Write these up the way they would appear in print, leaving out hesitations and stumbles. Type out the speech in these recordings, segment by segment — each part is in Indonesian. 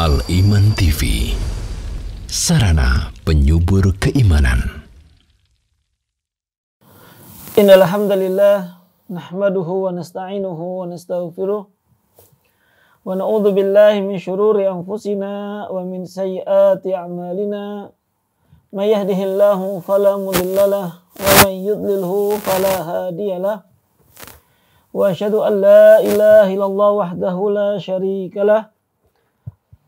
Al-Iman TV, sarana penyubur keimanan. Innal hamdalillah nahmaduhu wa nasta'inuhu wa nastaghfiruh wa na'udzu billahi min syururi anfusina wa min sayyiati a'malina. May yahdihillahu fala mudhillalah wa may yudlilhu fala hadiyalah. Wa asyhadu an la ilaha illallah wahdahu la syarikalah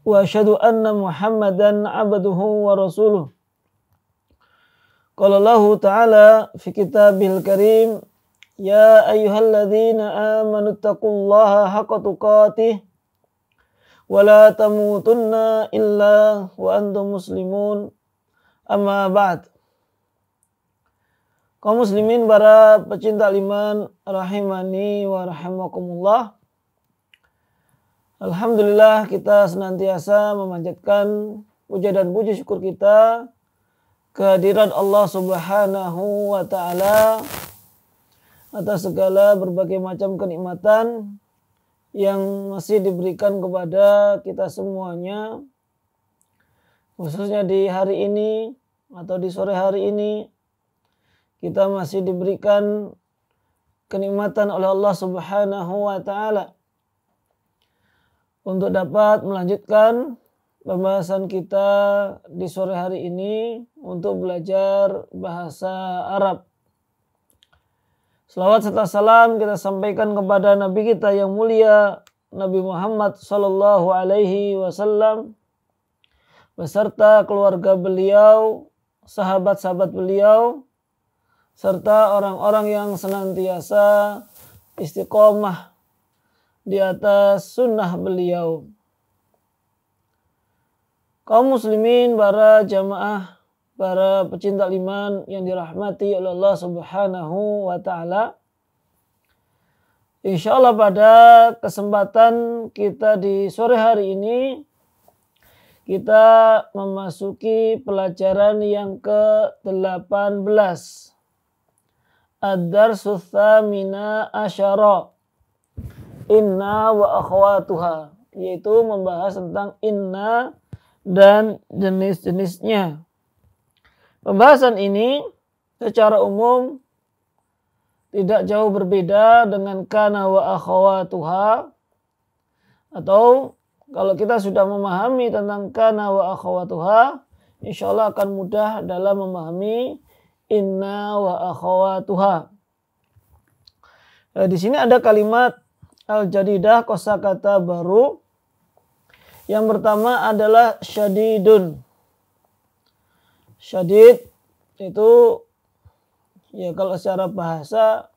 wa asyhadu anna Muhammadan abduhu wa rasuluh. Qala Allah Ta'ala fi kitabil karim, ya ayyuhalladzina amanu taqullaha haqqa tuqatih wa la tamutunna illa wa antum muslimun. Amma ba'd. Kaum muslimin, para pecinta iman rahimani wa rahimakumullah. Alhamdulillah, kita senantiasa memanjatkan puja dan puji syukur kita kehadiran Allah Subhanahu wa Ta'ala atas segala berbagai macam kenikmatan yang masih diberikan kepada kita semuanya, khususnya di hari ini atau di sore hari ini kita masih diberikan kenikmatan oleh Allah Subhanahu wa Ta'ala untuk dapat melanjutkan pembahasan kita di sore hari ini untuk belajar bahasa Arab. Selawat serta salam kita sampaikan kepada Nabi kita yang mulia, Nabi Muhammad sallallahu alaihi wasallam, beserta keluarga beliau, sahabat-sahabat beliau, serta orang-orang yang senantiasa istiqomah di atas sunnah beliau. Kaum muslimin, para jamaah, para pecinta iman yang dirahmati oleh Allah Subhanahu wa Ta'ala. Insyaallah pada kesempatan kita di sore hari ini kita memasuki pelajaran yang ke-18. Ad-darsus tsamina asyara, inna wa akhwatuha, yaitu membahas tentang inna dan jenis-jenisnya. Pembahasan ini secara umum tidak jauh berbeda dengan kana wa akhwatuha, atau kalau kita sudah memahami tentang kana wa akhwatuha, insyaallah akan mudah dalam memahami inna wa akhwatuha. Di sini ada kalimat al-jadidah, kosakata baru. Yang pertama adalah syadidun. Syadid itu ya kalau secara bahasa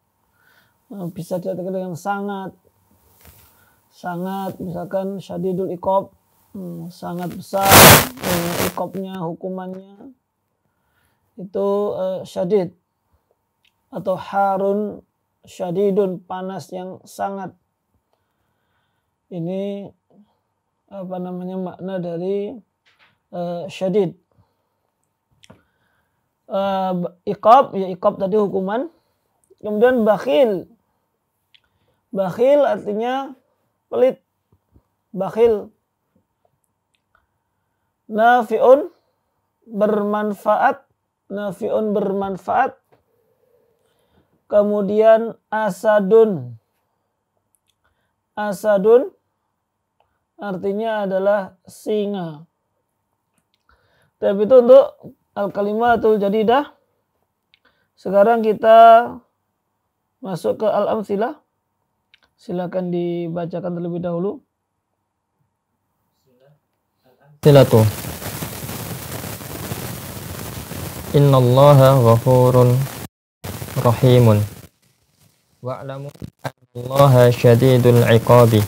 bisa diartikan dengan sangat. Sangat, misalkan syadidul iqab, sangat besar iqabnya, hukumannya. Itu syadid. Atau harun syadidun, panas yang sangat. Ini makna dari syadid. Iqab, ya iqab tadi hukuman. Kemudian bakhil. Bakhil artinya pelit. Bakhil. Nafi'un, bermanfaat. Nafi'un, bermanfaat. Kemudian asadun. Asadun artinya adalah singa. Tapi itu untuk al-kalimatul jadidah. Sekarang kita masuk ke al-amtsilah. Silakan dibacakan terlebih dahulu. Silatu. Innallaha ghafurun rahimun. Wa'lamu annallaha syadidul iqabi.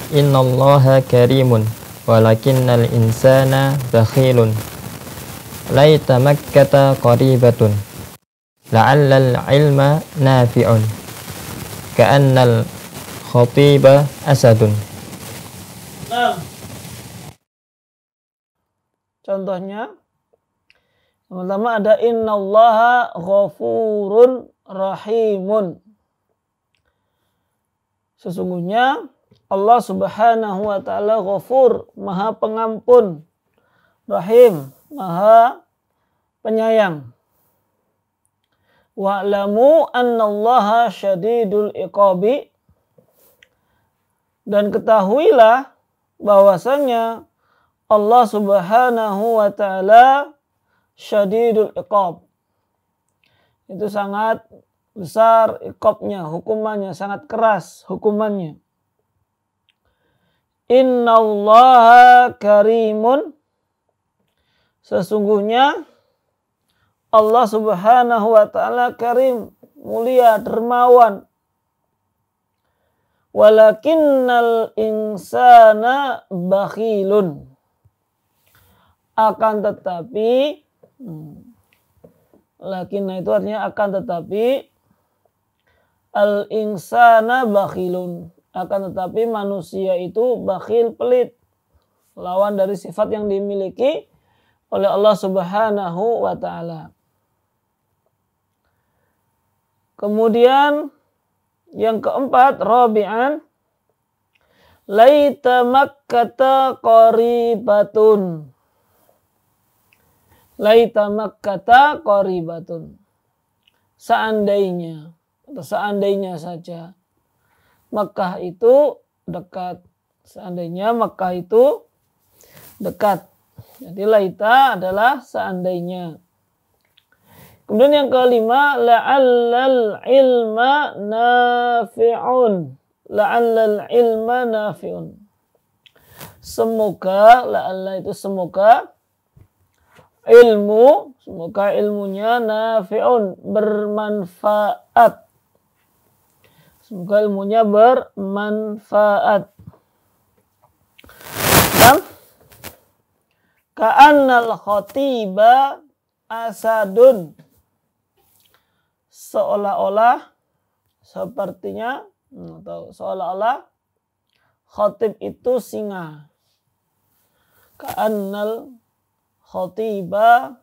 Innallaha karimun walakinnal insana bakhilun. Laita makkata qaribatun la'allal ilma nafi'un ka'annal khatiba asadun. Nah, contohnya yang pertama ada innallaha ghafurun rahimun. Sesungguhnya Allah Subhanahu wa ta'ala Ghafur, Maha Pengampun, Rahim, Maha Penyayang. Wa'lamu annallaha syadidul iqabi, dan ketahuilah bahwasanya Allah Subhanahu wa ta'ala syadidul iqab. Itu sangat besar iqabnya, hukumannya, sangat keras hukumannya. Innallaha karimun, sesungguhnya Allah Subhanahu wa ta'ala karim, mulia, dermawan. Walakinnal insana bakhilun, akan tetapi, lakinna itu artinya akan tetapi, al-insana bakhilun, akan tetapi manusia itu bakhil, pelit, lawan dari sifat yang dimiliki oleh Allah Subhanahu wa ta'ala. Kemudian yang keempat, rabi'an, laita makkata qaribatun. Laita makkata qaribatun. Seandainya, atau seandainya saja Makkah itu dekat. Seandainya Makkah itu dekat. Jadi laita adalah seandainya. Kemudian yang kelima, la'allal ilma nafi'un. La'allal ilma nafi'un. Semoga, la'alla itu semoga, ilmu, semoga ilmunya nafi'un, bermanfaat. Semoga ilmunya bermanfaat. Dan ka'annal khatiba asadun, seolah-olah, sepertinya, atau seolah-olah khatib itu singa. Ka'annal khatiba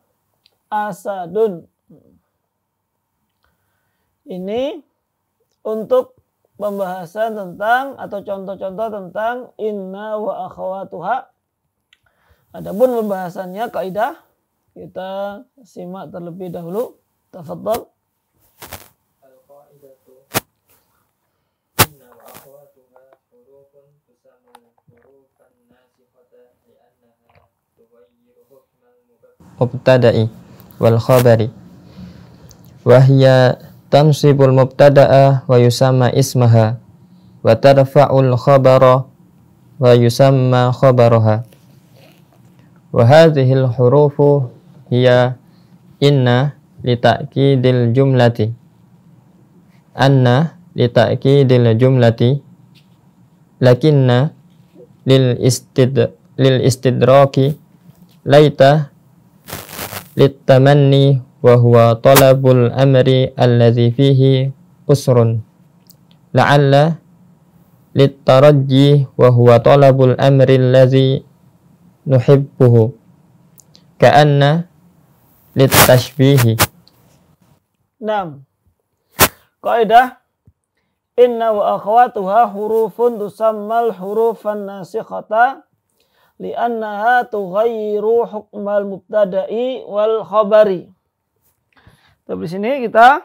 asadun. Ini untuk pembahasan tentang atau contoh-contoh tentang inna wa akhawatuha. Adapun pembahasannya kaidah kita simak terlebih dahulu. Tafadhal. Al-qaidatu inna wa akhawatuha hurufun tusamma hurufan nasikhata li'annaha tughayyiru hukmal mubtada'i wal khabari wa hiya tansibul mubtada'a wa yusamma ismaha wa tarfa'ul khabara wa yusamma khabaraha. Wa hadhil hurufu hiya inna li ta'kidil jumlati, anna li ta'kidil jumlati, lakinna lil istidraki, laita lit tamanni wa huwa talabul amri alladhi fihi usrun, la'alla lit tarajji wa huwa talabul amri alladhi nuhibbuhu, ka'anna lit tashbihi. Naam. Kaidah inna wa akhawatuha hurufun tusammal hurufan nasikhata li'annaha tughayyiru hukmal mubtada'i wal khabari. Tapi di sini kita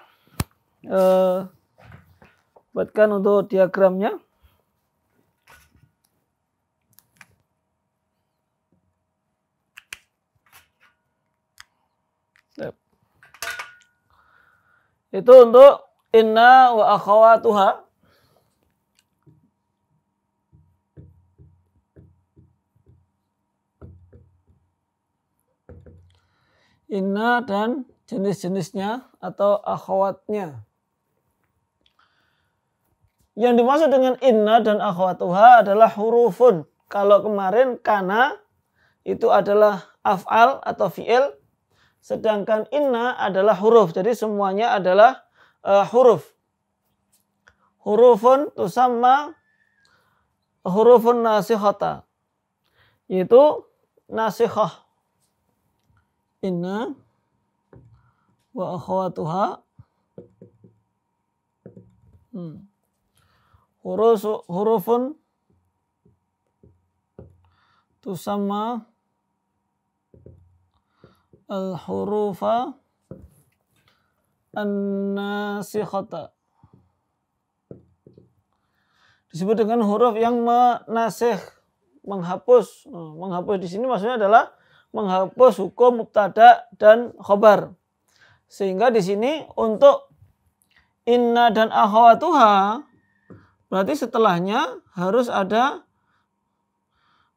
buatkan untuk diagramnya. Itu untuk inna wa akhawatuha. Inna dan jenis-jenisnya atau akhawatnya. Yang dimaksud dengan inna dan akhawatuha adalah hurufun. Kalau kemarin kana itu adalah af'al atau fi'il. Sedangkan inna adalah huruf. Jadi semuanya adalah huruf. Hurufun tusamma hurufun nasikhata. Yaitu nasikhah. Inna wa akhawatuha. Hurufun tusamma al-hurufa an-nasikhata. Disebut dengan huruf yang menasikh, menghapus. Menghapus di sini maksudnya adalah menghapus hukum mubtada dan khobar. Sehingga di sini untuk inna dan akhawatuha berarti setelahnya harus ada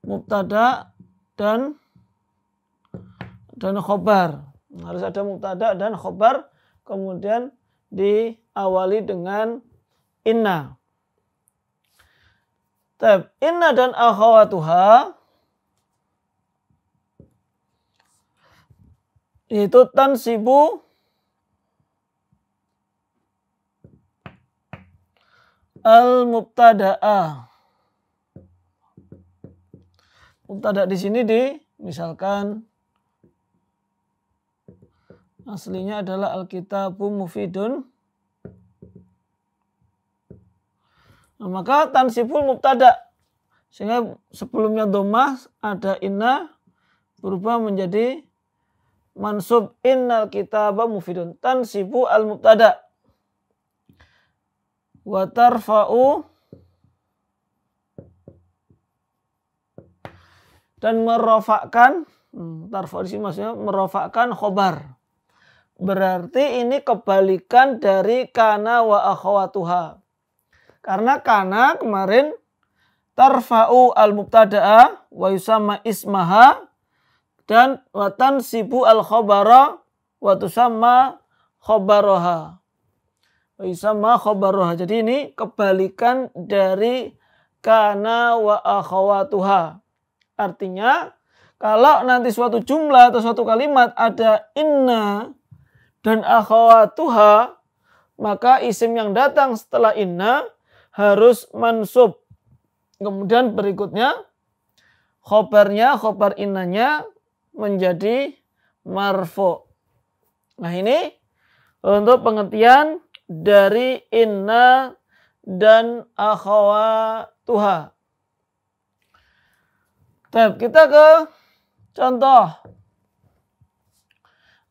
mubtada dan khobar. Harus ada mubtada dan khobar, kemudian diawali dengan inna. Inna dan akhawatuha itu tansibu al-mubtada'a. Mubtada di sini misalkan aslinya adalah al-kitabu mufidun. Nah, maka tansibul mubtada, sehingga sebelumnya dhammah ada inna berubah menjadi mansub innal kitaba mufidun. Tansibu al-mubtada wa tarfa'u dan merofakkan. Tarfa'u di sini maksudnya merofakkan khobar. Berarti ini kebalikan dari kana wa akhawatuha. Karena kana kemarin tarfa'u al-mubtada'a wa yusamma ismaha dan wa tansibu al-khobara wa tusamma khobaroha. Wa yusamma khobaroha. Jadi ini kebalikan dari kana wa akhawatuha. Artinya kalau nanti suatu jumlah atau suatu kalimat ada inna dan akhawatuha, maka isim yang datang setelah inna harus mansub. Kemudian berikutnya khobarnya, khobar innanya menjadi marfu. Nah ini untuk pengertian dari inna dan akhawatuha. Kita ke contoh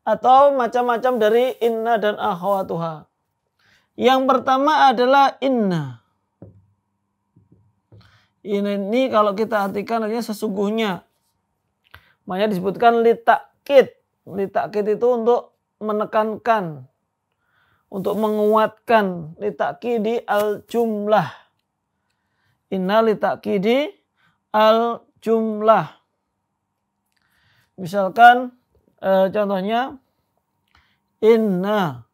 atau macam-macam dari inna dan akhawatuha. Yang pertama adalah inna. Ini kalau kita artikan artinya sesungguhnya. Makanya disebutkan litakkid. Litakkid itu untuk menekankan, untuk menguatkan. Litakkidi al-jumlah. Inna litakkidi al-jumlah. Misalkan contohnya inna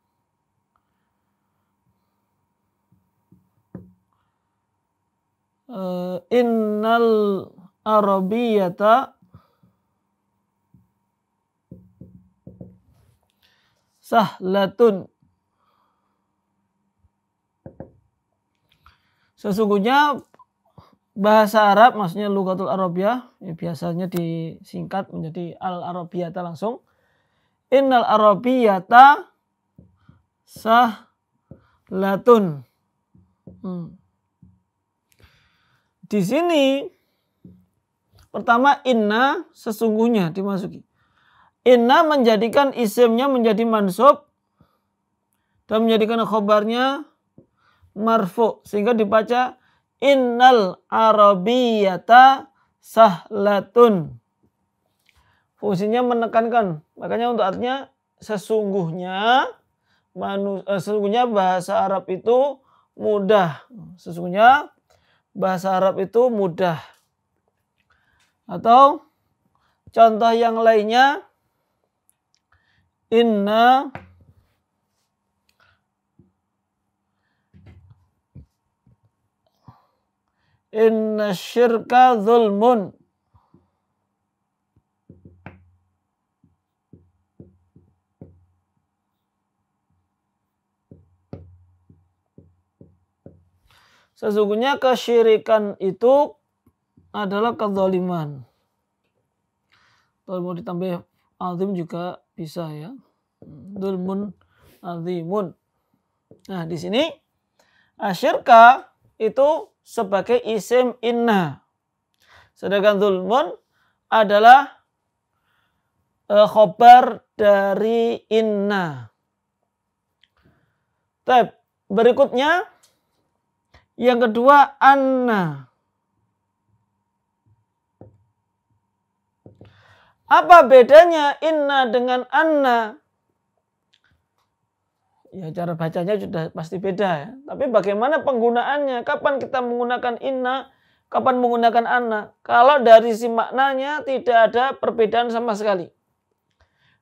innal arabiyyata sahlatun. Sesungguhnya bahasa Arab, maksudnya lughatul Arabiyyah, biasanya disingkat menjadi al-arabiyyata langsung. Innal arabiyyata sahlatun. Di sini pertama inna sesungguhnya dimasuki. Inna menjadikan isimnya menjadi mansub dan menjadikan khobarnya marfu, sehingga dibaca innal arabiyyata sahlatun. Fungsinya menekankan. Makanya untuk artinya sesungguhnya bahasa Arab itu mudah. Sesungguhnya bahasa Arab itu mudah. Atau contoh yang lainnya, inna syirka zulmun. Sesungguhnya kesyirikan itu adalah kezaliman. Kalau mau ditambah azim juga bisa ya. Zulmun azimun. Nah di sini asyirka itu sebagai isim inna. Sedangkan zulmun adalah khobar dari inna. Berikutnya yang kedua anna. Apa bedanya inna dengan anna? Ya cara bacanya sudah pasti beda ya. Tapi bagaimana penggunaannya? Kapan kita menggunakan inna? Kapan menggunakan anna? Kalau dari si maknanya tidak ada perbedaan sama sekali.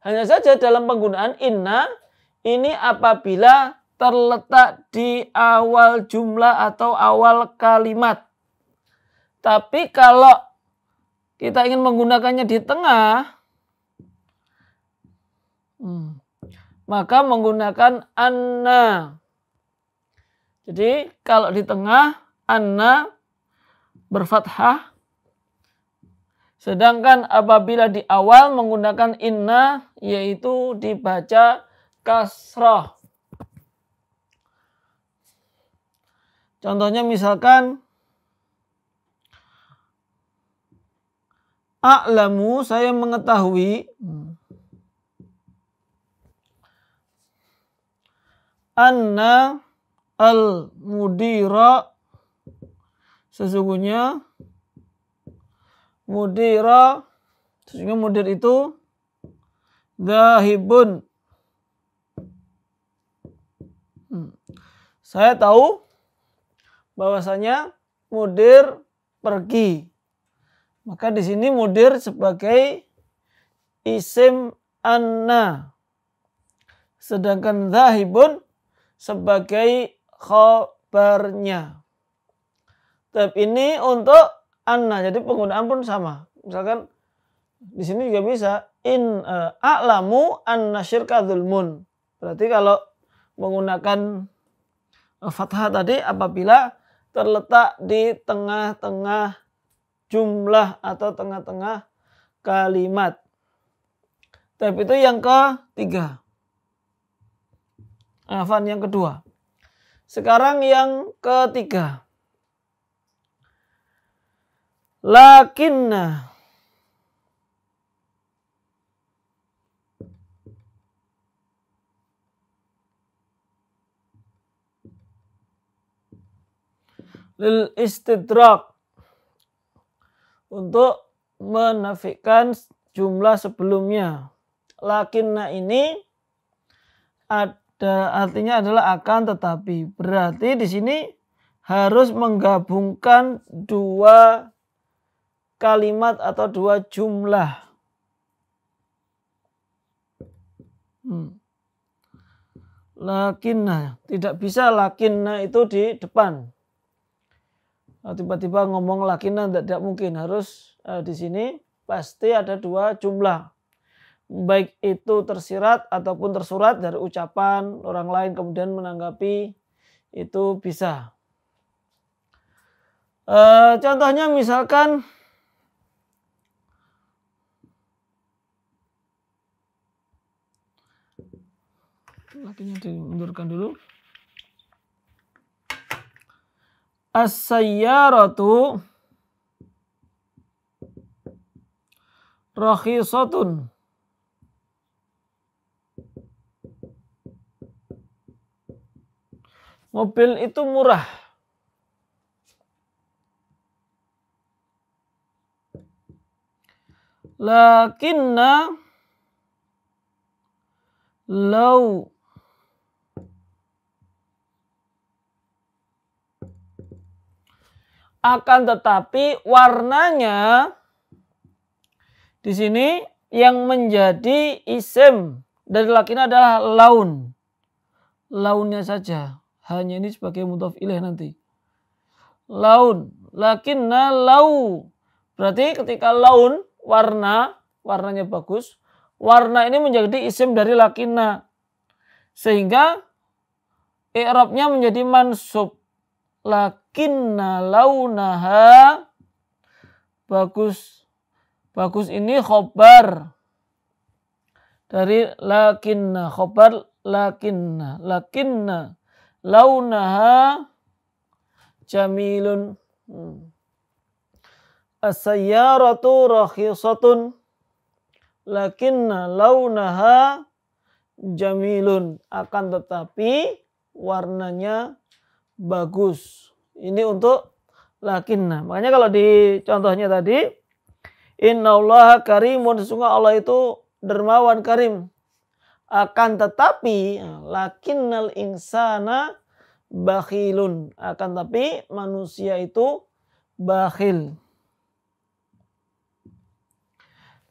Hanya saja dalam penggunaan inna ini apabila terletak di awal jumlah atau awal kalimat. Tapi kalau kita ingin menggunakannya di tengah, maka menggunakan anna. Jadi kalau di tengah anna berfathah, sedangkan apabila di awal menggunakan inna yaitu dibaca kasrah. Contohnya misalkan a'lamu, saya mengetahui, anna al-mudira, sesungguhnya mudira, sesungguhnya mudir itu dhahibun. Saya tahu bahwasanya mudir pergi. Maka di sini mudir sebagai isim anna. Sedangkan dhahibun sebagai khobarnya. Tapi ini untuk anna. Jadi penggunaan pun sama. Misalkan di sini juga bisa a'lamu anna syirka dzulmun. Berarti kalau menggunakan fathah tadi apabila terletak di tengah-tengah jumlah atau tengah-tengah kalimat. Tapi itu yang ketiga. Yang kedua. Sekarang yang ketiga. Lakinna. Lil istidrak, untuk menafikan jumlah sebelumnya. Lakinna ini ada artinya adalah akan tetapi. Berarti di sini harus menggabungkan dua kalimat atau dua jumlah. Lakinna, tidak bisa lakinna itu di depan. Tiba-tiba ngomong lakinna tidak mungkin, harus di sini pasti ada dua jumlah. Baik itu tersirat ataupun tersurat dari ucapan orang lain kemudian menanggapi, itu bisa. Contohnya misalkan lakinya dimundurkan dulu. As-sayyaratu rakhisatun. Mobil itu murah. Lakinna law akan tetapi warnanya di sini yang menjadi isim dari lakinna adalah laun. Launnya saja. Hanya ini sebagai mudhaf ilaih nanti. Laun. Lakinna lau. Berarti ketika laun, warnanya bagus. Warna ini menjadi isim dari lakinna. Sehingga i'rabnya menjadi mansub. Lakinna launaha. Bagus. Bagus ini khobar. Dari lakinna. Khobar lakinna. Lakinna launaha jamilun. as-sayyaratu rakhisatun lakinna launaha jamilun. Akan tetapi warnanya bagus. Ini untuk lakinna. Makanya kalau di contohnya tadi, innallaha karimun, sesungguhnya Allah itu dermawan karim. Akan tetapi lakinnal insana bakhilun. Akan tapi manusia itu bakhil.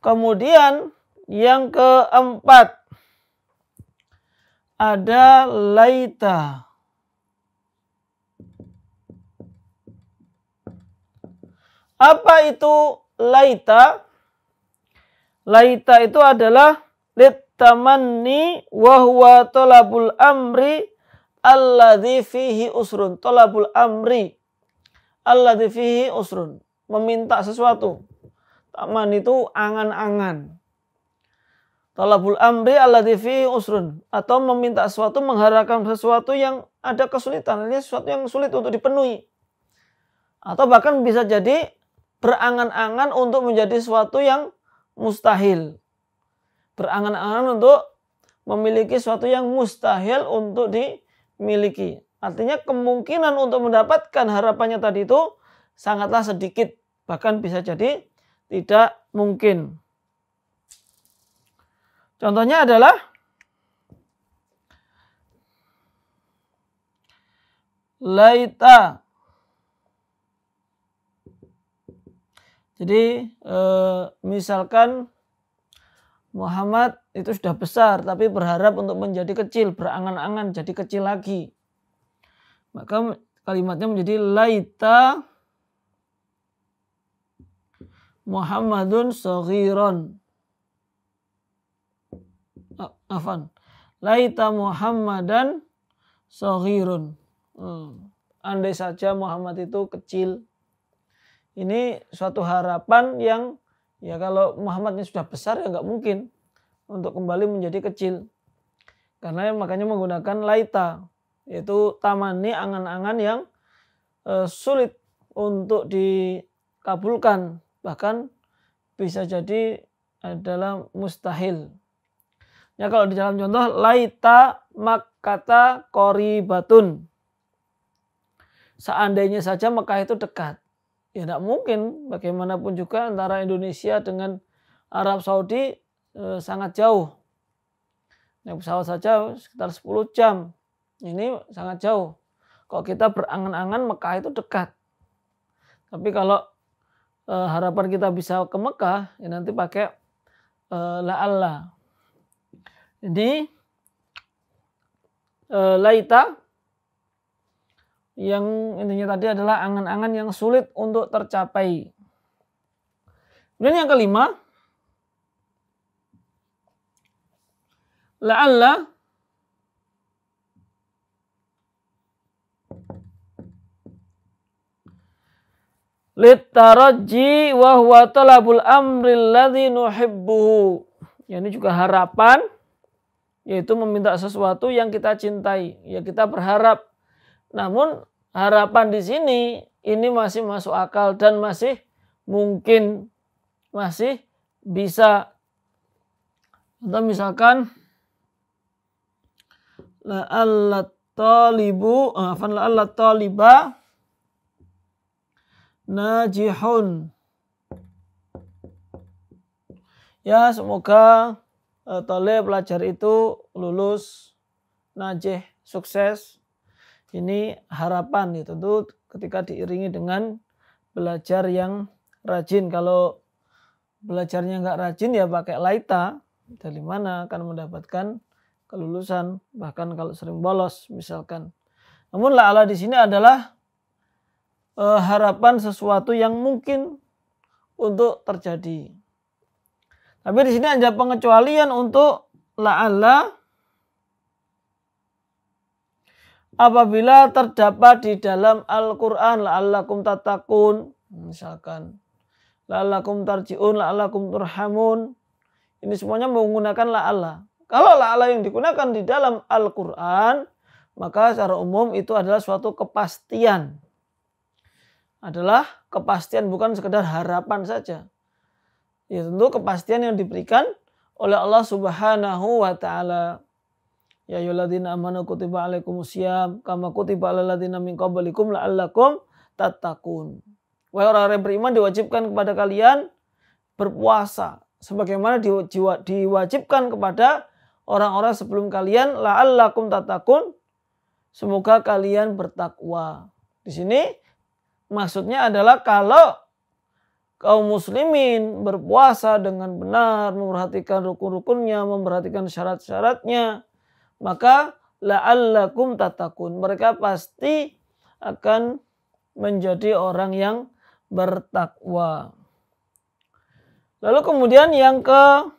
Kemudian yang keempat ada laita. Apa itu laita? Laita itu adalah littamanni wa huwa talabul amri alladzi fihi usrun. Talabul amri alladzi fihi usrun. Meminta sesuatu. Taman itu angan-angan. Talabul amri alladzi fihi usrun. Atau meminta sesuatu, mengharapkan sesuatu yang ada kesulitan. Ini sesuatu yang sulit untuk dipenuhi. Atau bahkan bisa jadi berangan-angan untuk menjadi sesuatu yang mustahil. Berangan-angan untuk memiliki sesuatu yang mustahil untuk dimiliki. Artinya kemungkinan untuk mendapatkan harapannya tadi itu sangatlah sedikit. Bahkan bisa jadi tidak mungkin. Contohnya adalah laita. Jadi misalkan Muhammad itu sudah besar tapi berharap untuk menjadi kecil, berangan-angan jadi kecil lagi. Maka kalimatnya menjadi laita Muhammadun saghiran. Afan. Laita Muhammadan saghirun. Andai saja Muhammad itu kecil. Ini suatu harapan yang ya kalau Muhammadnya sudah besar ya nggak mungkin untuk kembali menjadi kecil. Karena makanya menggunakan laita. Yaitu tamani, angan-angan yang sulit untuk dikabulkan. Bahkan bisa jadi adalah mustahil. Ya kalau di dalam contoh laita makkata qoribatun. Seandainya saja Mekah itu dekat. Ya tidak mungkin, bagaimanapun juga antara Indonesia dengan Arab Saudi sangat jauh. Naik pesawat saja sekitar 10 jam. Ini sangat jauh. Kalau kita berangan-angan Mekah itu dekat. Tapi kalau harapan kita bisa ke Mekah, ya nanti pakai la'alla. Jadi laita yang intinya tadi adalah angan-angan yang sulit untuk tercapai. Kemudian yang kelima, la'alla littaraji wa huwa talabul amril ladzi nuhibbuhu. Ya, ini juga harapan, yaitu meminta sesuatu yang kita cintai. Ya kita berharap. Namun harapan di sini ini masih masuk akal dan masih mungkin, masih bisa. Atau misalkan la'alla taliba najihun. Ya semoga pelajar itu lulus, najih, sukses. Ini harapan itu tentu ketika diiringi dengan belajar yang rajin. Kalau belajarnya nggak rajin ya pakai laita. Dari mana akan mendapatkan kelulusan, bahkan kalau sering bolos misalkan. Namun la'ala di sini adalah harapan sesuatu yang mungkin untuk terjadi. Tapi di sini ada pengecualian untuk la'alla apabila terdapat di dalam Al-Quran la'allakum tattaqun, misalkan la'allakum tarji'un, la'allakum turhamun. Ini semuanya menggunakan la'alla. Kalau la'alla yang digunakan di dalam Al-Quran, maka secara umum itu adalah suatu kepastian. adalah kepastian, bukan sekedar harapan saja. Ya tentu kepastian yang diberikan oleh Allah Subhanahu wa taala. Ya ayyuhalladzina amanu kutiba alaikumusiyam kama kutiba alal ladzina min qablikum la'allakum tattaqun. Wahai orang-orang yang beriman, diwajibkan kepada kalian berpuasa sebagaimana diwajibkan kepada orang-orang sebelum kalian, la'allakum tattaqun, semoga kalian bertakwa. Di sini maksudnya adalah kalau kaum muslimin berpuasa dengan benar, memperhatikan rukun-rukunnya, memperhatikan syarat-syaratnya, maka la'allakum tattaqun, mereka pasti akan menjadi orang yang bertakwa. Lalu kemudian yang ke-6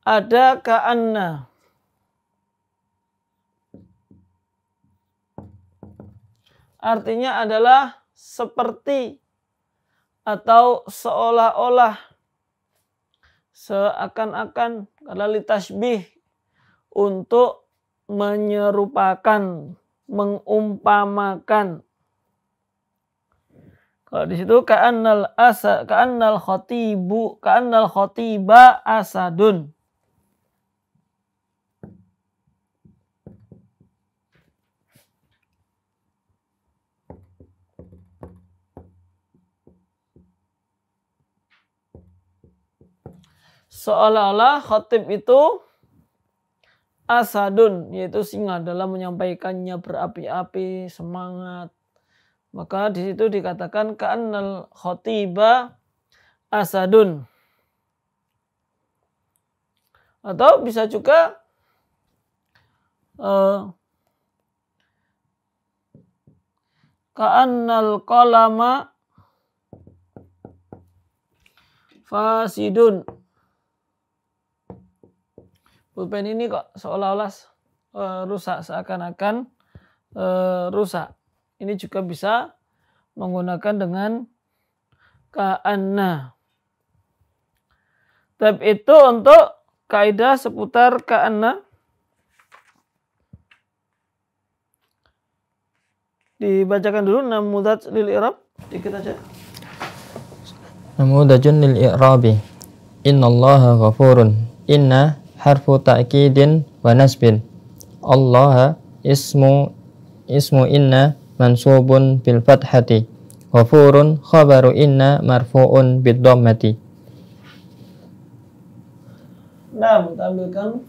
ada ka'anna. Artinya adalah seperti atau seolah-olah, seakan-akan, karena litasbih, untuk menyerupakan, mengumpamakan. Kalau di situ ka'annal khatiba asadun. Seolah-olah khatib itu asadun, yaitu singa, dalam menyampaikannya berapi-api, semangat. Maka di situ dikatakan ka'annal khatiba asadun. Atau bisa juga ka'annal qalama fasidun. Pulpen ini kok seolah-olah rusak, seakan-akan rusak. Ini juga bisa menggunakan dengan ka'anna. Tapi itu untuk kaidah seputar ka'anna. Dibacakan dulu namudaj lil i'rab, dikit aja. Namudajun lil i'rabi. Innallaha ghafurun. Inna harfu ta'kidin wa nasbin. Allah ismu inna mansubun bil fathati. Ghafurun khabaru inna marfu'un bid dhammati. Nah, kita ambilkan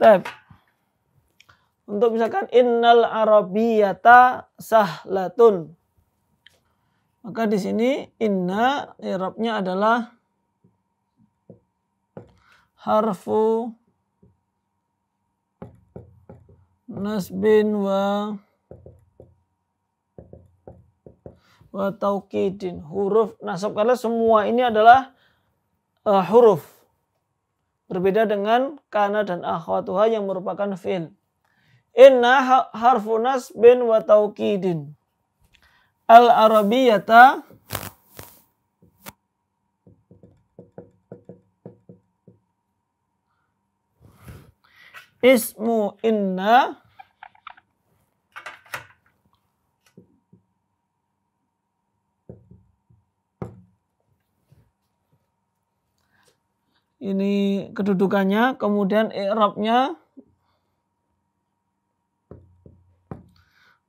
tab. Untuk misalkan innal arabiyata sahlatun. Maka di sini inna i'rabnya adalah harfu nasbin wa taukidin, huruf nasab, karena semua ini adalah huruf. Berbeda dengan kana dan akhwatuha yang merupakan fi'il. Inna harfu nasbin wa taukidin. Al-arabiyata ismu inna ini kedudukannya, kemudian i'rabnya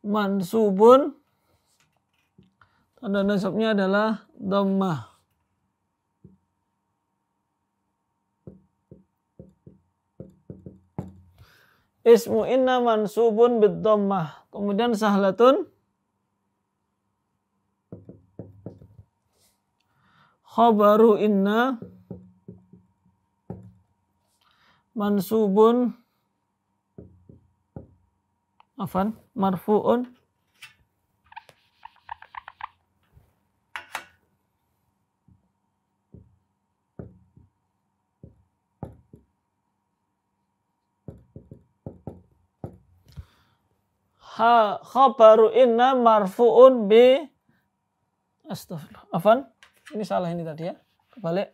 mansubun, tanda nasabnya adalah dhammah. Ismu inna mansubun bid dhammah. Kemudian sahlatun khabaru inna mansubun marfu'un khabaru inna marfu'un bi astagfirullah. Ini salah ini tadi ya. Kebalik.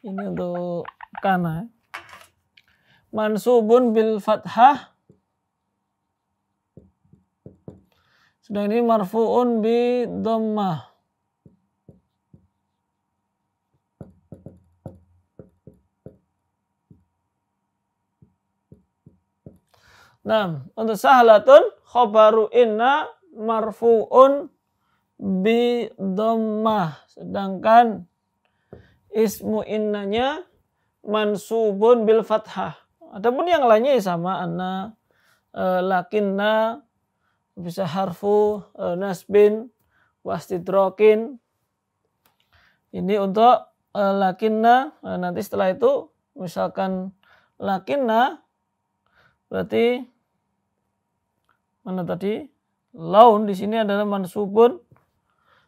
Ini untuk kana. Mansubun bil fathah. Sedang ini marfu'un bi dhammah. Nah, untuk sahlatun khobaru inna marfu'un bi dhammah. Sedangkan ismu innanya mansubun bil fathah. Adapun yang lainnya sama, anna, lakinna, bisa harfu nasbin, wastidrokin. Ini untuk lakinna. Nanti setelah itu misalkan lakinna berarti mana tadi? Laun di sini adalah mansubun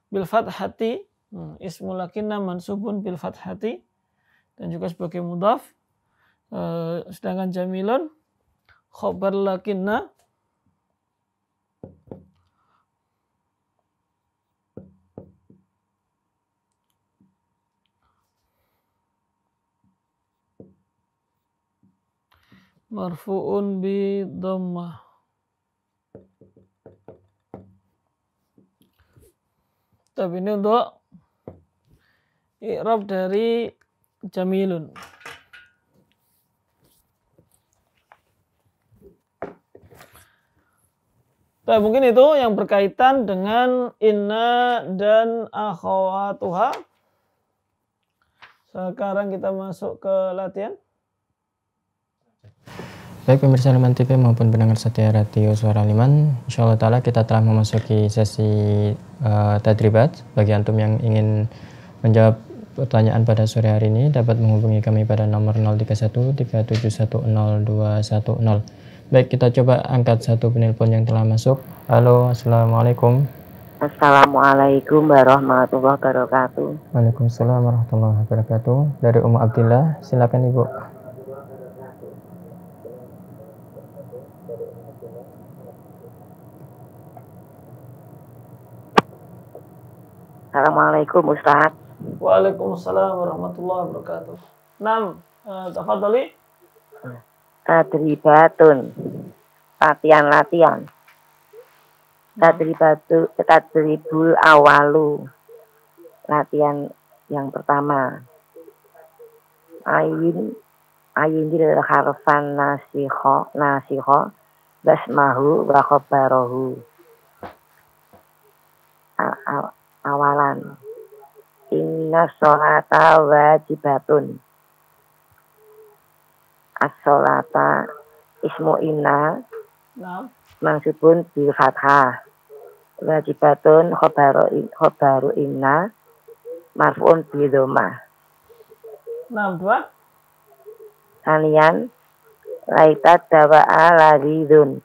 bil fathati. Ismu lakinna mansubun bil fathati dan juga sebagai mudhaf. Sedangkan jamilun khobar lakinna marfu'un bi dhammah. Tapi ini untuk i'rab dari jamilun. Nah, mungkin itu yang berkaitan dengan inna dan akhawatuha. Sekarang kita masuk ke latihan. Baik pemirsa Liman TV maupun pendengar setia radio Suara Liman, insyaallah ta'ala kita telah memasuki sesi tadribat. Bagi antum yang ingin menjawab pertanyaan pada sore hari ini dapat menghubungi kami pada nomor 031 3710210. Baik, kita coba angkat satu penelpon yang telah masuk. Halo, assalamualaikum. Assalamualaikum warahmatullahi wabarakatuh. Waalaikumsalam warahmatullahi wabarakatuh. Dari Ummu Abdillah, silakan Ibu. Assalamualaikum Ustaz. Waalaikumsalam warahmatullahi wabarakatuh. 6. Tafadhali. Tadribatun. Latihan. Tadribul awalu. Latihan yang pertama. Ayin adalah harfan nasikho basmahu wa khabarahu. Awalan. Inna sholata wajibatun. As-sholata ismu inna mansubun bil fathah. Wajibatun khobaru inna marfu'un bi dhammah. 2. Sanian laita dawa'a laridun.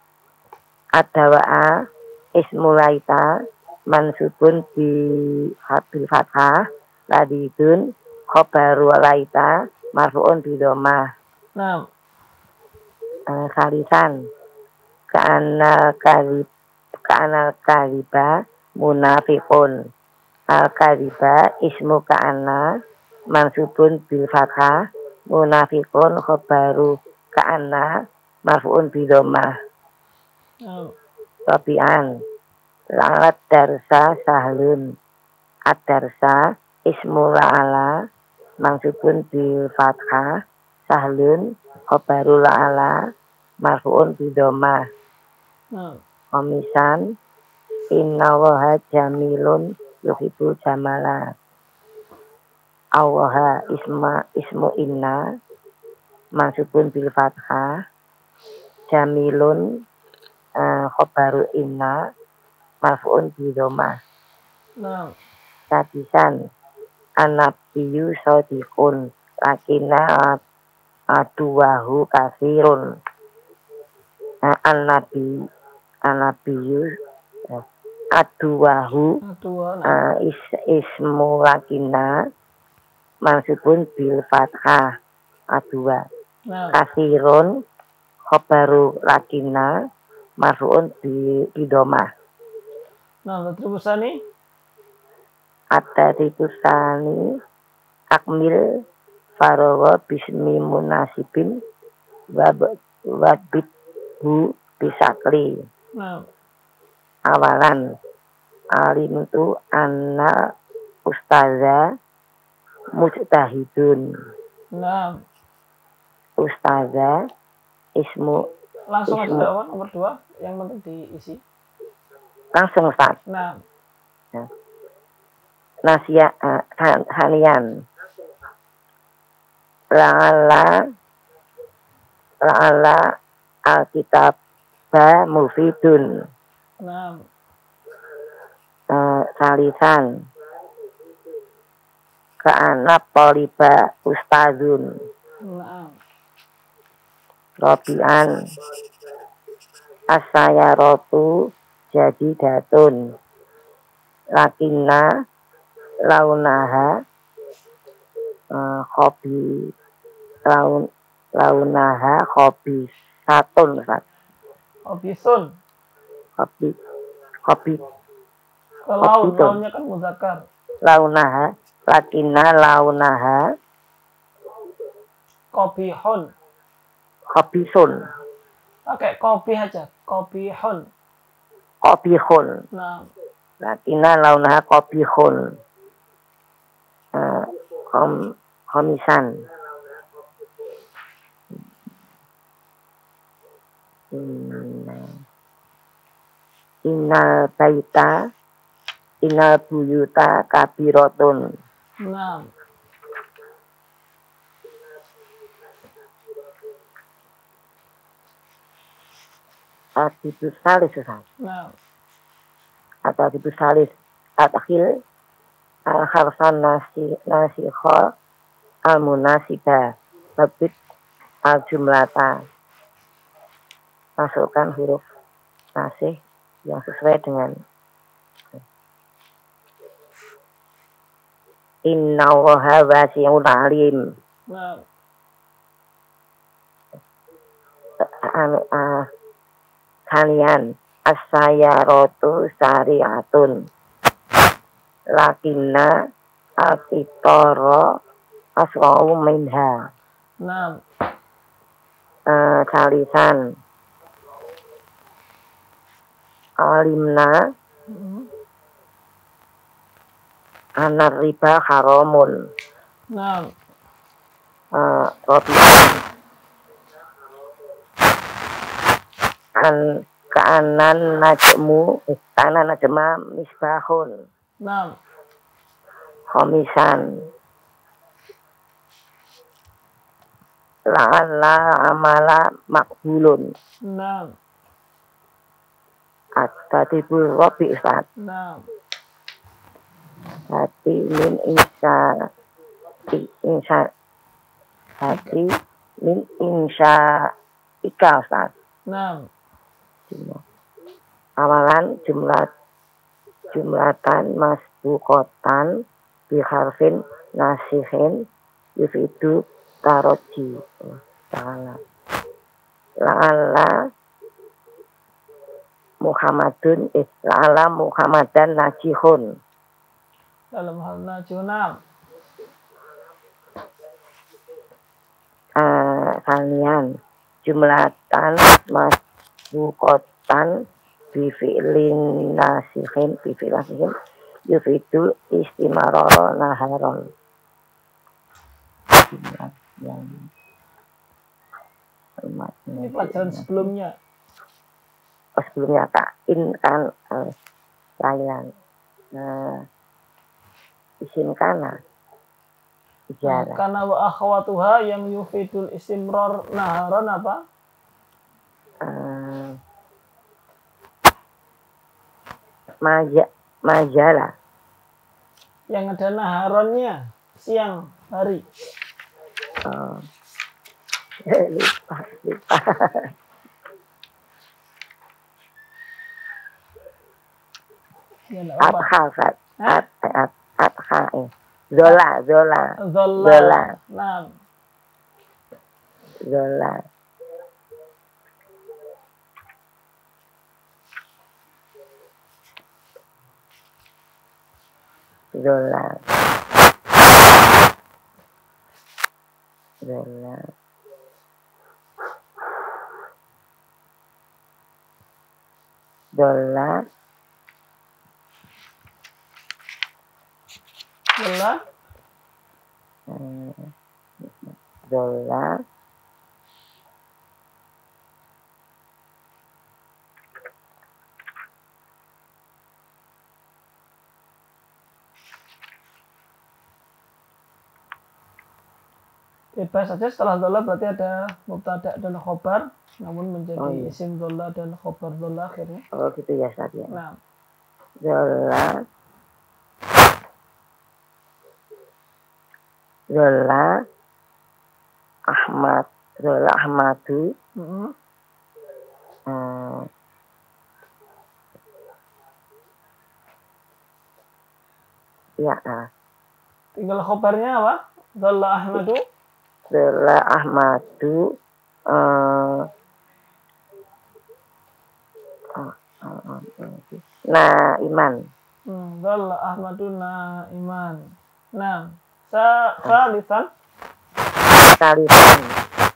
Ad-dawa'a ismu laita mansubun bil fathah. Laridun khobaru laita marfu'un bi dhammah. Khalisan ka'anal kariba munafiqun. Al-kariba ismu ka'ana mansubun bil fathah. Munafiqun khobaru ka'ana marfu'un bi dhammah. Tabi'an la'at darsa sahlun. Ad-darsa ismu la'ala mansubun bil fathah. Sahlun khobaru la'ala marfu'un bi dhammah. Komisan innallaha jamilun yuhibbul jamala. Allaha ismu inna mansubun bil fathah. Jamilun khobaru inna marfu'un bi dhammah. Sadisan an-nabiyyu shadiqun lakina aduwahu kasirun. An-nabiyyu aduwahu ismu lakina mansubun bil fathah. Aduwa kasirun khobaru lakina marfu'un bi dhammah. Terusani At-tadribusani akmil Farowo bismi munasibin wabit bu bisakli. Awalan alim tu anna ustaza mujtahidun. Ustaza ismu langsung aja apa nomor 2 yang penting diisi langsung Ustaz. Nasia hanian la'ala alkitab mufidun. Salisan ka'anab poliba ustazun. Robian asayaratu jadi datun lakinna launaha hobi launaha hobi satun hobisun hobi launnya kan muzakkar. Launaha lakinna launaha Kopihun. Kopisun. Pakai kopi aja. Kopihun. Kopihun. Lakinna launaha kopihun. Komisan. Innal baita innal buyuta kabirotun. Atibus salis atau atibus salis atakhil al-harsan nasikho al-munasibah babit al-jumlata. Masukkan huruf nasih yang sesuai dengan innallaha wasi'un alim. Kalian as-sayaratu sari'atun lakinna al-fitara asra'u minha. Salisan alimna anar riba haramun. Ka'anan najma misbahun. Khomisan la'alla amala makbulun. At-tatibul rabi Ustaz. Hati min insya ika Ustaz. Awalan jumlatan masbuqatan biharfin nasihin yufidu taroji. La'ala Muhammadun la'ala Muhammadan najihun. Dalam hal najunam. Kalian jumlatan masbuqatan bifi'lin nasihin yufidu istimaroro naharon. Ini pelajaran sebelumnya. Sebelumnya Kak in kan kalian isim kana ijarah. Karena wa akhwatuha yang yufidul istimrar naharon apa? Majalah. Yang ada naharonnya siang hari. Lupa. Adha Ustaz. Adha. Zola. Nah. Zola. Dola. Dola. Dola. Dola. Bebas saja, setelah dola berarti ada mubtada dan khobar, namun menjadi isim dola dan khobar dola akhirnya. Oh gitu ya Ustaz ya. Nah, Dola. Dola. Ahmad. Dola Ahmadu. Ya. Tinggal khobarnya apa? Dola Ahmadu. Dola Ahmadu. Nah, Iman. Dola Ahmadu na iman. Nah, salisan. Salisan.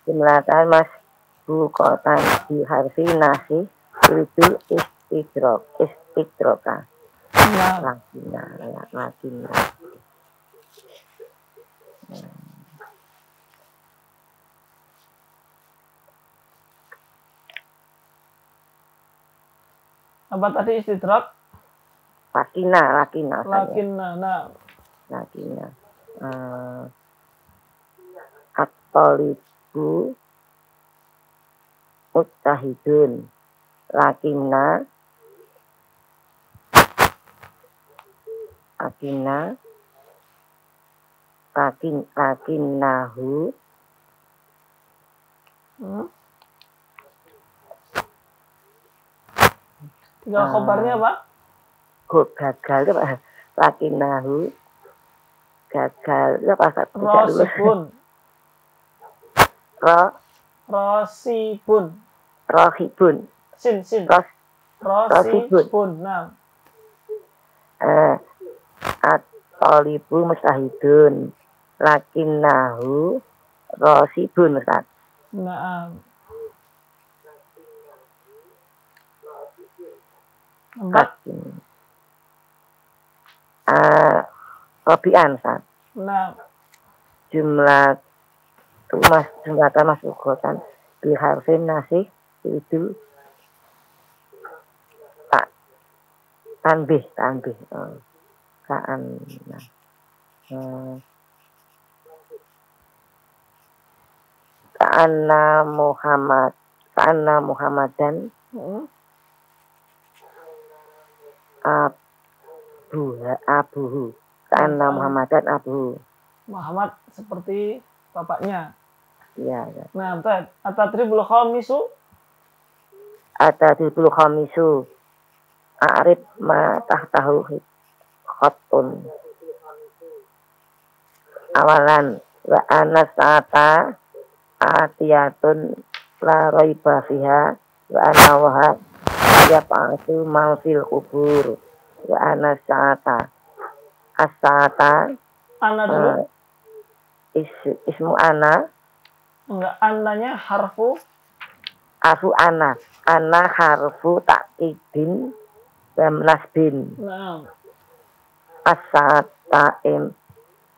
Jumlatan mas bukotan di harfi nasi itu istidroka. Lakina. Apa tadi istidrak? Lakina. Nah. Lakina. At-talibu mujtahidun. Lakina. Lakinahu. Tinggal khobarnya apa? Gagal itu Pak. Lakinahu. Gagal itu apa? Rosibun. Rohibun. Sin. Rosibun. Nah. At-talibu mujtahidun. Lakinahu rosibun Ustaz. Nah. Robian Ustaz. Nah. Jumlah masukkan di harfin nasih itu tanbih. Ka'anna Muhammadan abuhu. Ka'anna Muhammadan abuhu. Muhammad seperti bapaknya. Iya. Nah, at-tadribul khamisu. At-tadribul khamisu. A'rif ma tahtahu khattun. Awalan wa anas sa'ata atiyatun la raiba fiha wa ana waha yaf'atu ma fil kubur wa anas sa'ata as-sa'ata Ana dulu. Ismu ana. Enggak, ananya harfu ana harfu takkidin dan nasbin. Nah.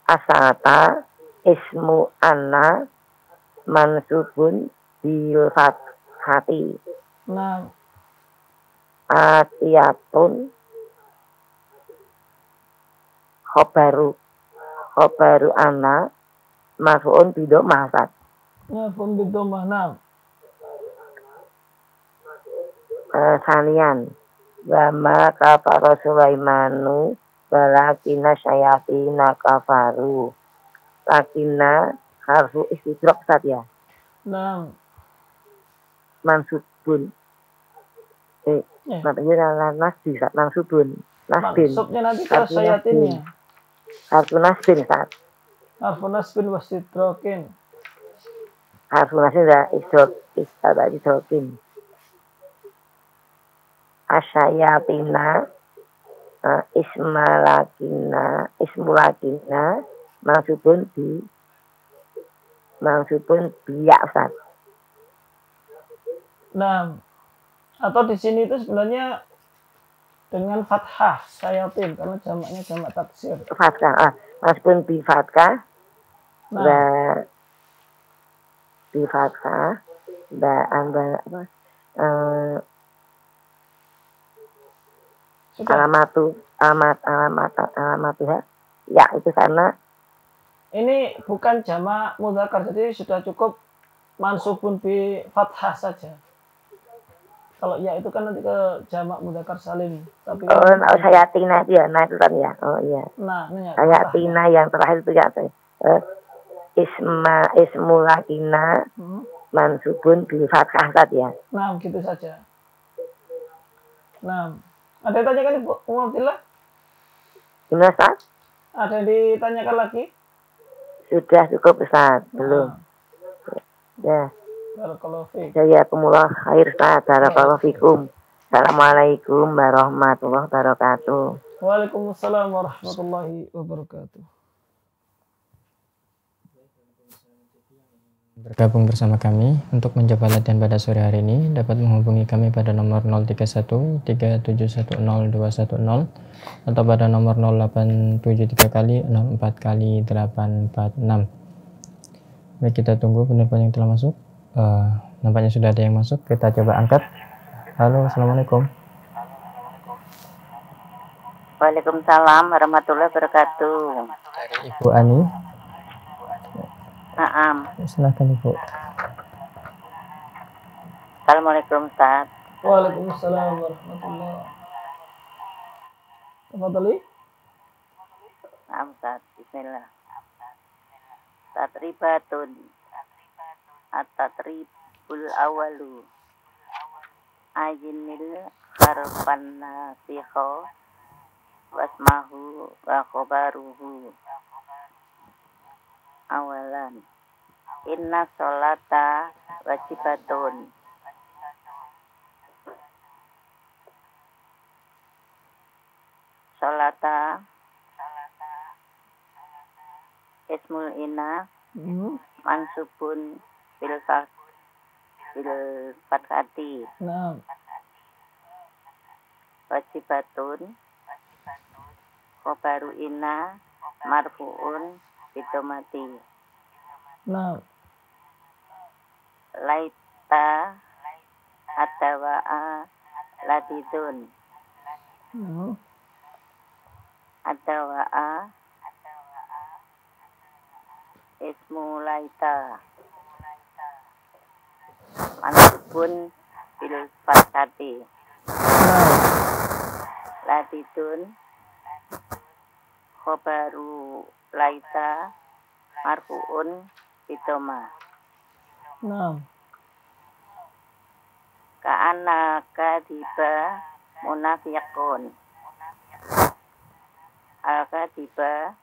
Asata ismu ana mansubun bil fathati. Nah. Atiyatun khobaru ana marfu'un bido mahsad. Marfu'un bido mahna. Sanian wa ma kafara Sulaimanu walakina syayatina kafaru. Lakina harfu istidrak Ustaz ya. Nah. Mansubun. Namanya mansubun. Nasbin. Mansubnya nanti ke syayatinnya. Harfu nasbin Ustaz. Harfu nasbin wastidrokin. Harfu nasbin dah istidrokin. Asyayatina ismu lakina mansubun mansubun biya Ustaz. Nah, atau di sini itu sebenarnya dengan fathah sayatin karena jamaknya jamak taksir. Fathah, mansubun bi fathah, Nah, bi fathah, apa? Alamatuha. Ya, itu karena ini bukan jamak mudzakkar, jadi sudah cukup mansubun bi fathah saja. Kalau ya itu kan nanti ke jamak mudzakkar salim. Tapi sayatina itu ya, nah itu kan ya. Oh iya. Nah, ini ya, sayatina yang terakhir itu ya. Ismulakina mansubun bi fathah tadi ya. Nah, gitu saja. Nah, ada yang tanyakan Ibu Abdillah? Gimana Ustaz? Ada yang ditanyakan lagi? Sudah cukup Ustaz, belum. Ya. Barakallahu fiik. Jazakumullah khair Ustaz. Barakallahu fikum. Assalamualaikum warahmatullahi wabarakatuh. Waalaikumsalam warahmatullahi wabarakatuh. Bergabung bersama kami untuk mencoba latihan pada sore hari ini dapat menghubungi kami pada nomor 031 3710 210 atau pada nomor 0873 kali 04 kali 846. Baik, kita tunggu penelepon yang telah masuk. Nampaknya sudah ada yang masuk. Kita coba angkat. Halo, assalamualaikum. Waalaikumsalam warahmatullahi wabarakatuh. Dari Ibu Ani. Naam. Silakan Ibu. Assalamualaikum Ustaz. Waalaikumsalam warahmatullahi wabarakatuh. Tafadhali. Naam Ustaz. Bismillah. Tatribatun. At-tatribul awalu. Ajinil harfan nasikho wasmahu wa khobaruhu. Awalan, inna sholata wajibatun. Sholata ismul ina mansubun bil fathati. Nah, Wajibatun khobaru ina marfuun bidomati. nah, Laita adawa'a ladidun. Adawa'a ismu laita mansubun bil fathati. Ladidun khobaru laita marfuun bidoma. nah, Ka'anna kadiba munafiqun. Al-kadiba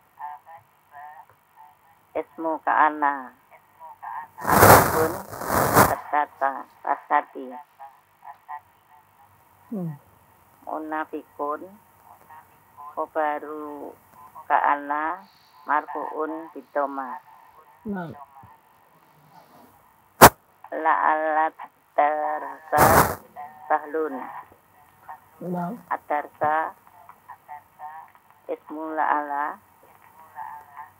ismu ka'anna mansubun fathati. Munafiqun khobaru ka'anna marfuun bidoma. nah, La'alat darsa sahlun. nah, Adarsa ismu la'ala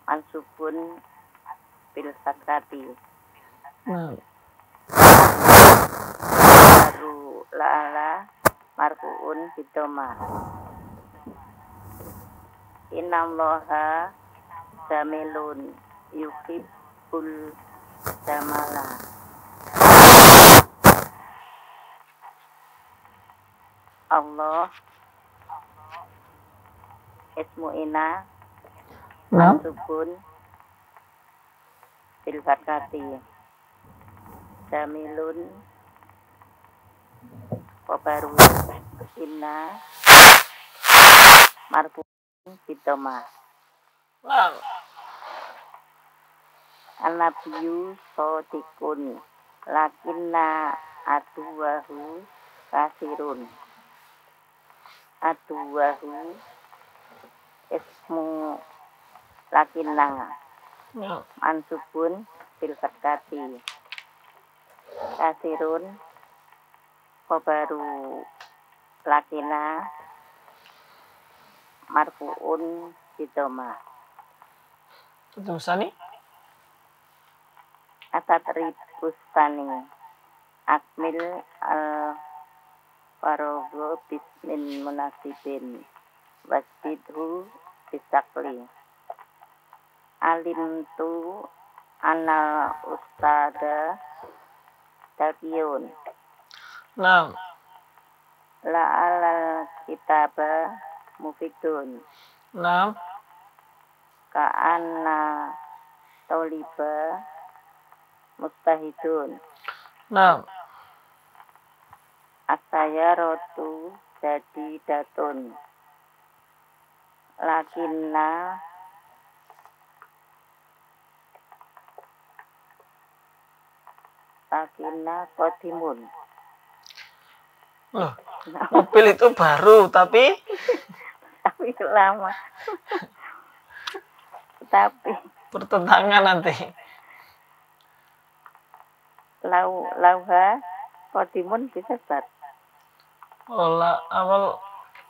mansubun bil fathati. nah, Baru la'ala marfuun bidoma. Innallaha jamilun yuhibbul jamala. Allah ismu ina nah, mansubun bil fathati. Jamilun khobaru inna marfuun bidoma. nah, An-nabiyyu shodiqun lakinna aduwahu kasirun. Aduwahu ismu lakinna nah, mansubun fil fatkati. Kasirun khobaru lakina marfuun bidoma. Tulisan nih. Atatribustani akmil al farogo bismin munasibin wasbidhu bisakli. Alim tu anal ustada tabiun. Nah, La'alal kitaba mufidun. nah, Ka'anna tauliba mustahidun. nah, Asayaratu jadi datun. Lakinna qadimun. loh, mobil itu baru tapi Tapi lama. Tapi bertentangan nanti. lauha qadimun bisa Ustaz. Awal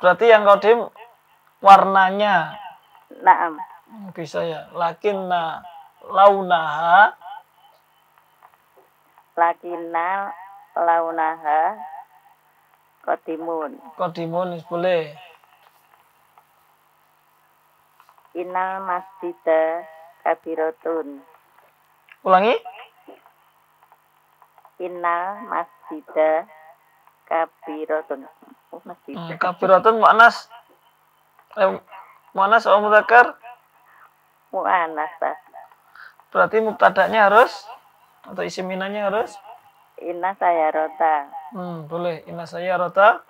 berarti yang kodim warnanya Naam. bisa ya. Lakinna launaha Lakinna launaha qadimun. kodimun boleh. Innal masjida kabiratun. Ulangi. Innal masjida kabiratun. Masjid. Kabiratun mu'anas. Mu'anas atau mudzakkar? Mu'annas. Berarti mubtada'nya harus atau isim minanya harus? Inna sayarota Boleh. Inna sayyarata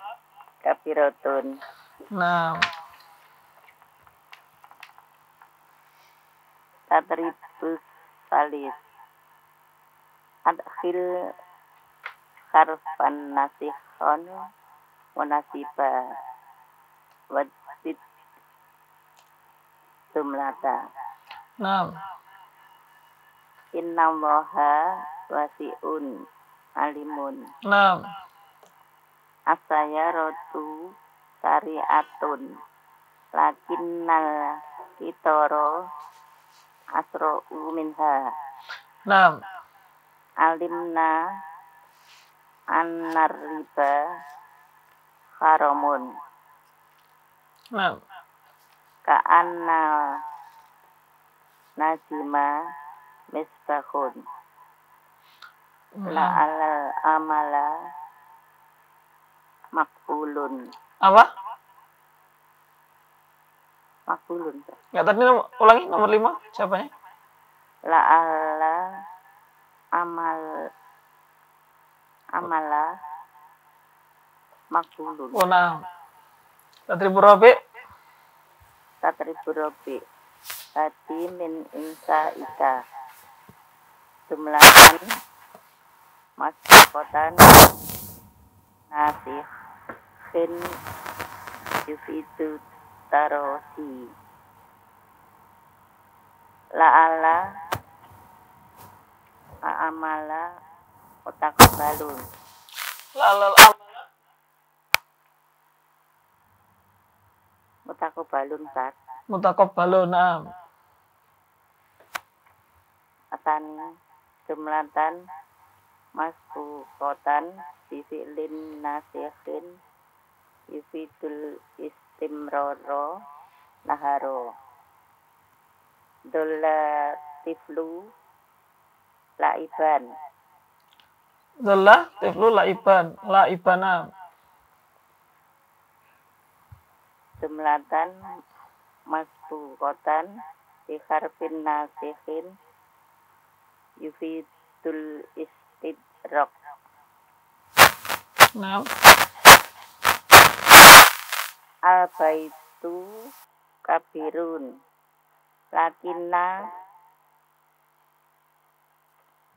kabiratun. Nah, Tatribus salis. Adkhil harfan nasihon munasiba wajib jumlata. nah, Inna moha wasiun alimun. nah, Asayaratu syariatun. Lakinnal kitoro asro'u minha. nah, Alimna annar riba haramun. nah, Ka'anna najima misbahun. La'alal amala makbulun. apa? Makbulun. Nggak tadi ulangi nomor 5 siapanya? La'ala amala makbulun. Oh, nah. Tadribu rabi. Tatribu robi hati min insa ika. Jumlahan masyakotan nasih fin yufidu tarosi. La'ala a'amala utakabalun. Lalal Utakabalun Ustaz. mutakabbalun. Nah, Atani jumlatan masbuqatan bifi'lin nasikhin yufidul istimroro naharo. Dolla tiflu laiban. Dhalla tiflu laiban. Laibana. Jumlatan masbuqatan bi harfin nasikhin yufidul istidrak. Nah, Al baitu kabirun. Lakinna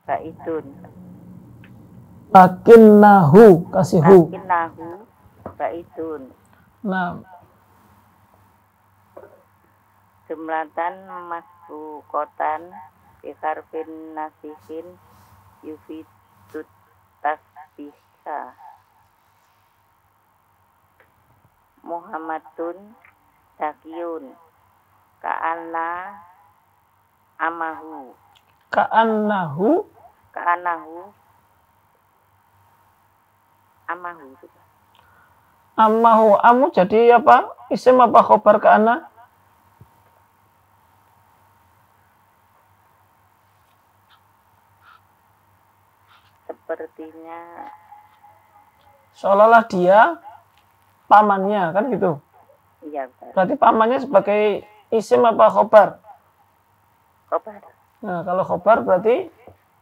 baitun. lakinnahu kasih hu. Lakinnahu baitun. Nah, Jumlatan masbuqatan Biharfin nasihin yufidut tasbihka. Muhammadun zakiyun ka'anna amahu. Ka'annahu amahu. amahu. Amu jadi apa? Isim apa khobar ka'anna? Sepertinya Seolah-olah dia pamannya, kan gitu. iya betul. Berarti pamannya sebagai isim apa khobar? Khobar. Nah, kalau khobar berarti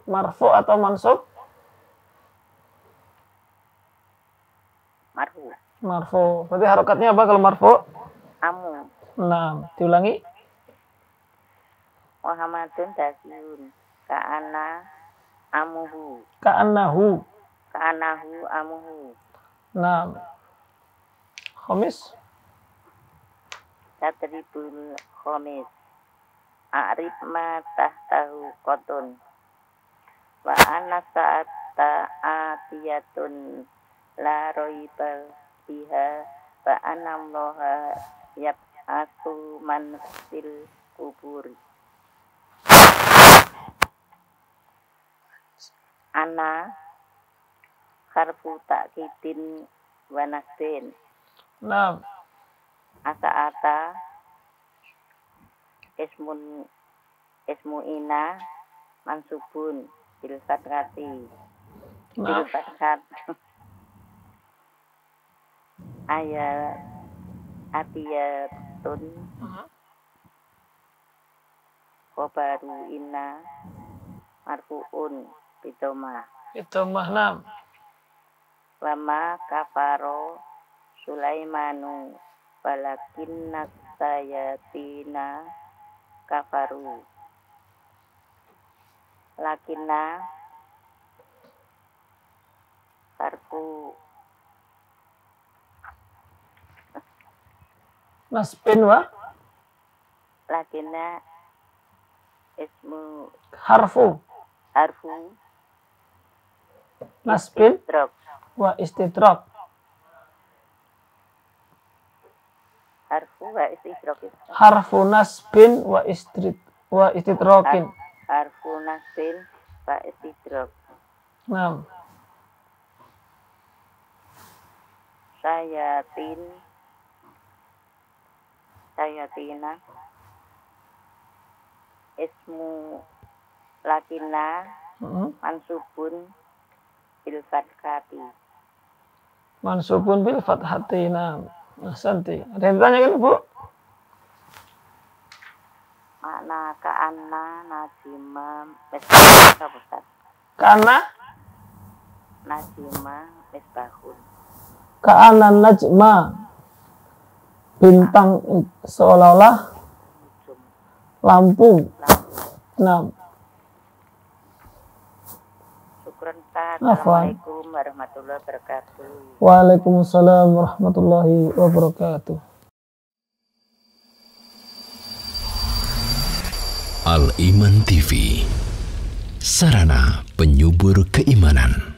marfu atau mansub? Marfu. Marfu. Berarti harokatnya apa kalau marfu? Amu. Nah, diulangi. Muhammadun zakiyun ka'anna amuhu. Ka'annahu. Ka'annahu amuhu. Nah, khomis. Tatribul khomis. A'rif ma tahtahu qotun. Wa anna sa'ata atiyatun la roibal biha. Wa anna allaha yab'atsu man fil kuburi. Ana harfu ta'kidin wa nasbin. Nah, Asa'ata ismu ina mansubun bil fathati. Bil nah. fathat. Ayat atiyatun khobaru inna marfu'un bidomah. Itu mahnam. Wama kafaro Sulaimanu walakinna sayatina kafaru. Lakinna harfu Nasbin wa lakinna ismu harfu. harfu Nasbin drop. wa istidrak. Harfu wa istidrak. Harfu nasbin wa istidrakin. Harfu nasbin wa istidrak. Nah, sayatina ismu lakinna mansubun bil fathati. mansubun bil fathati. Nah, santi. Ada yang ditanyakan, Bu? Makna ka'anna najima misbahun. Karena Najima misbahun. Ka'ana najma, bintang seolah-olah lampu. Nah, Syukran Ustaz. Afwan. Assalamualaikum warahmatullahi wabarakatuh. Waalaikumsalam warahmatullahi wabarakatuh. Al Iman TV, sarana penyubur keimanan.